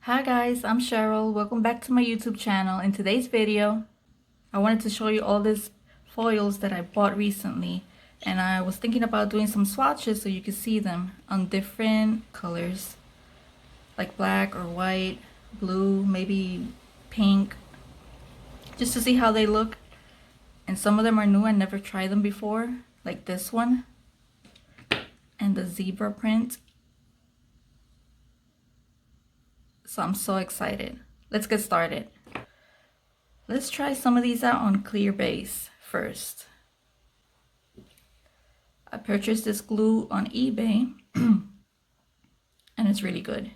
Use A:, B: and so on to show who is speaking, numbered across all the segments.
A: Hi guys, I'm Cheryl. Welcome back to my YouTube channel. In today's video, I wanted to show you all these foils that I bought recently. And I was thinking about doing some swatches so you can see them on different colors. Like black or white, blue, maybe pink. Just to see how they look. And some of them are new, I never tried them before. Like this one. And the zebra print. So I'm so excited. Let's get started. Let's try some of these out on clear base first. I purchased this glue on eBay and it's really good.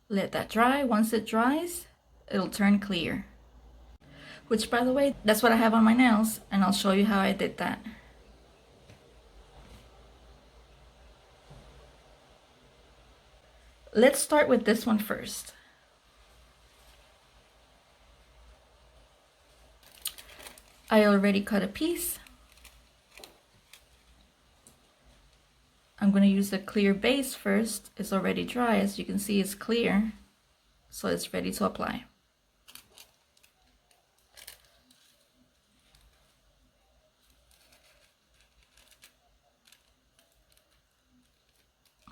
A: Let that dry. Once it dries, it'll turn clear. Which, by the way, that's what I have on my nails, and I'll show you how I did that. Let's start with this one first. I already cut a piece. I'm going to use the clear base first. It's already dry. As you can see, it's clear. So it's ready to apply.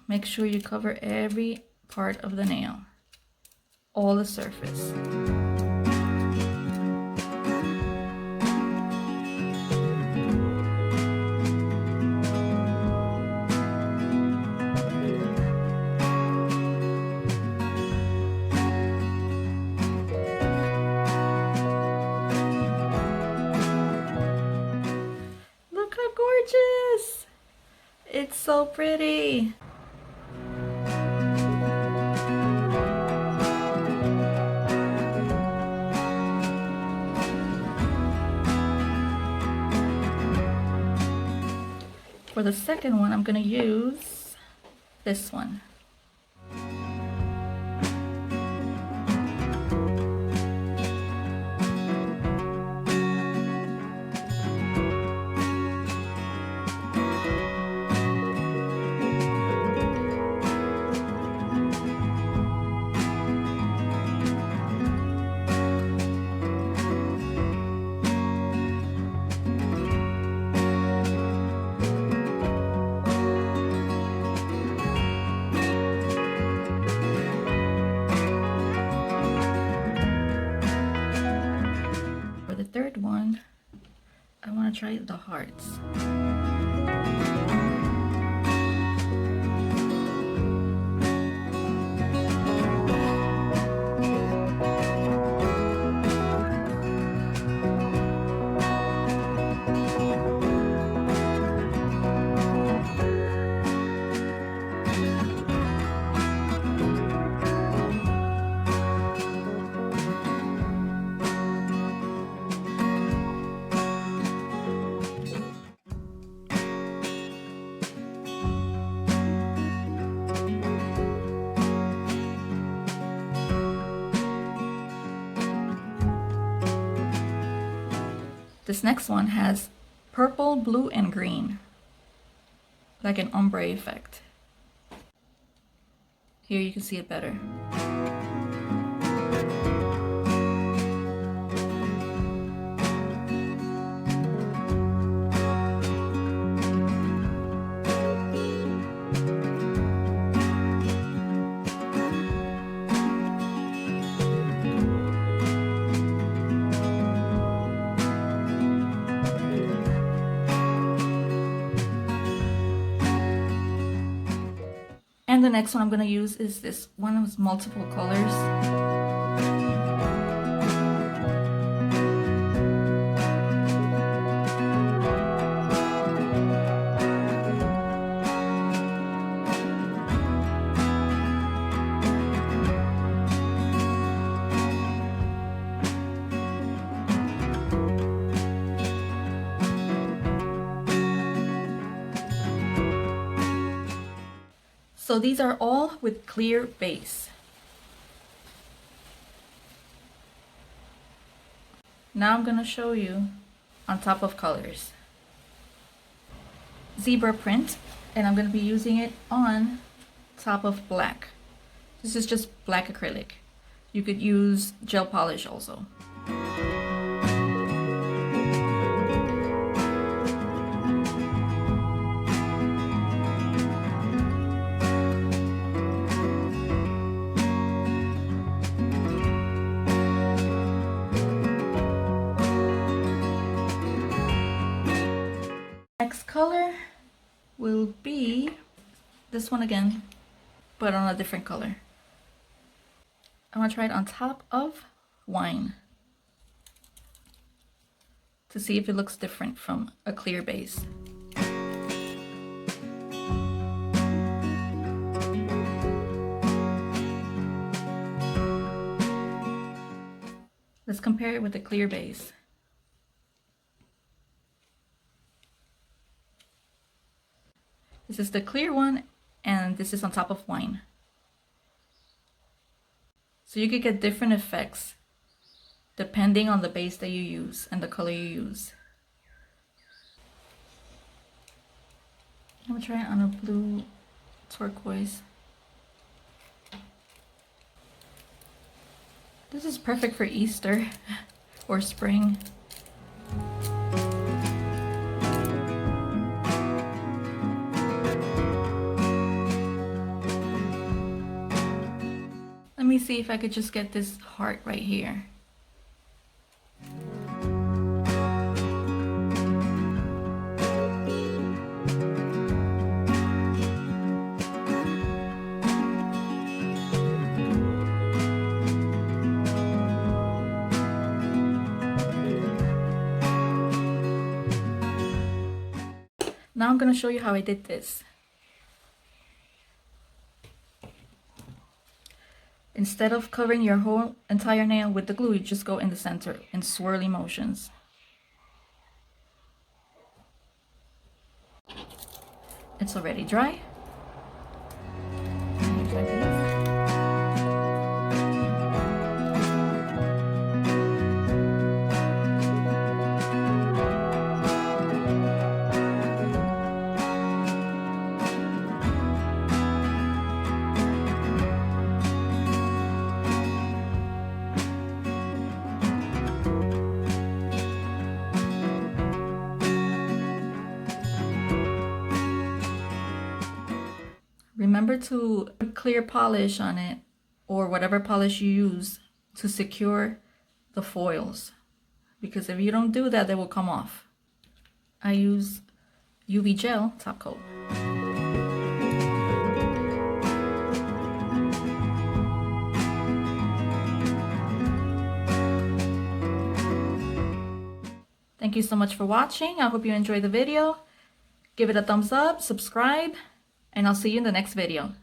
A: Make sure you cover every part of the nail. All the surface. Look how gorgeous! It's so pretty! For the second one, I'm going to use this one. Third one, I want to try the hearts. This next one has purple, blue, and green, like an ombre effect. Here you can see it better. And the next one I'm going to use is this one with multiple colors. So these are all with clear base. Now I'm going to show you on top of colors. Zebra print, and I'm going to be using it on top of black. This is just black acrylic. You could use gel polish also. Next color will be this one again, but on a different color. I'm gonna try it on top of wine to see if it looks different from a clear base. Let's compare it with the clear base. This is the clear one, and this is on top of wine. So you could get different effects depending on the base that you use and the color you use. I'm gonna try it on a blue turquoise. This is perfect for Easter or spring. Let me see if I could just get this heart right here. Now I'm going to show you how I did this. Instead of covering your whole entire nail with the glue, you just go in the center in swirly motions. It's already dry. Remember to put clear polish on it, or whatever polish you use, to secure the foils, because if you don't do that, they will come off. I use UV gel top coat. Thank you so much for watching. I hope you enjoyed the video. Give it a thumbs up, subscribe, and I'll see you in the next video.